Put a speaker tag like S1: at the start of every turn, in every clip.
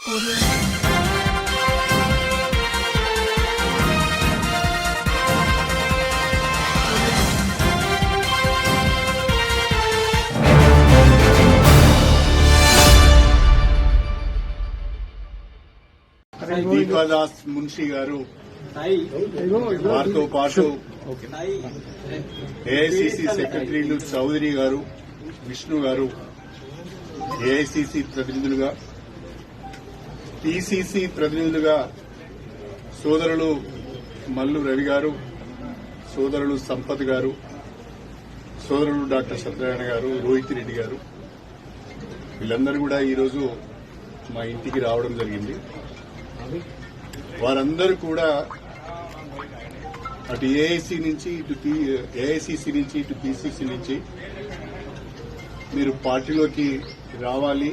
S1: దీపాదాస్ మున్షి గారు, వారితో పాటు ఏఐసిసి సెక్రటరీలు చౌదరి గారు, విష్ణు గారు, ఏఐసిసి ప్రతినిధులుగా, పిసిసి ప్రతినిధులుగా సోదరులు మల్లు రవి గారు, సోదరులు సంపత్ గారు, సోదరులు డాక్టర్ సత్యనారాయణ గారు, రోహిత్ రెడ్డి గారు, వీళ్ళందరూ కూడా ఈరోజు మా ఇంటికి రావడం జరిగింది. వారందరూ కూడా అటు ఏఐసి నుంచి ఏఐసిసి నుంచి ఇటు పిసిసి నుంచి మీరు పార్టీలోకి రావాలి,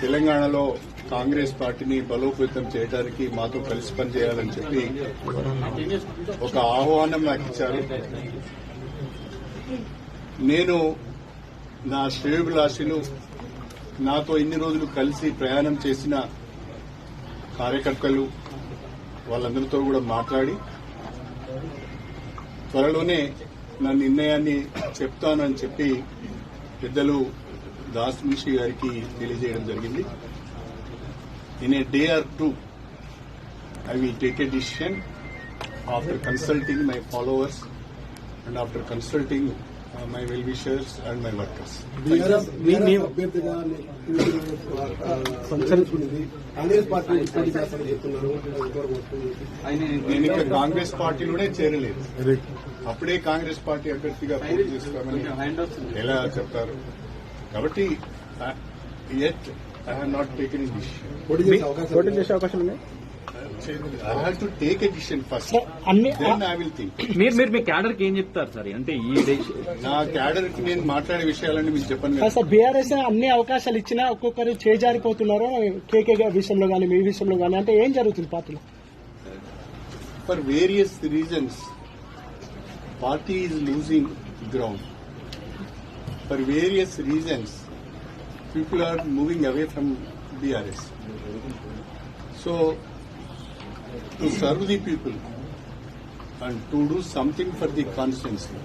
S1: తెలంగాణలో కాంగ్రెస్ పార్టీని బలోపేతం చేయడానికి మాతో కలిసి పనిచేయాలని చెప్పి ఒక ఆహ్వానం నాకు ఇచ్చారు. నేను నా శ్రేయోభిలాషులు, నాతో ఇన్ని రోజులు కలిసి ప్రయాణం చేసిన కార్యకర్తలు, వాళ్ళందరితో కూడా మాట్లాడి త్వరలోనే నా నిర్ణయాన్ని చెప్తానని చెప్పి పెద్దలు దాస్ మున్షి గారికి తెలియజేయడం జరిగింది. In a day or two I will take a decision after consulting my followers and after consulting my well wishers and my workers. నేను ఇక కాంగ్రెస్ పార్టీలోనే చేరలేదు. అప్పుడే కాంగ్రెస్ పార్టీ అభ్యర్థిగా పోటీ చేస్తామని ఎలా చెప్తారు? కాబట్టి yet I have not taken a decision.
S2: పోటీ చేసే అవకాశం ఉంది.
S1: I have to take a decision first. Then I will think.
S2: మీరు మీ క్యాడర్ కి ఏం చెప్తారు సార్? అంటే ఈ
S1: నా క్యాడర్ కి నేను మాట్లాడే విషయాలన్నీ మీకు చెప్పండి.
S3: సార్, బీఆర్ఎస్ అన్ని అవకాశాలు ఇచ్చినా ఒక్కొక్కరు చేజారిపోతున్నారు. కేకే విషయంలో కానీ మీ విషయంలో కానీ అంటే ఏం జరుగుతుంది పార్టీలో?
S1: For various reasons party is losing ground. For various reasons people are moving away from BRS. So, to serve the people and to do something for the constituency,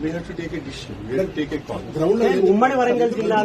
S1: we have to take a decision. We have to take a call.
S3: ఉమ్మడి వరంగల్ జిల్లాలో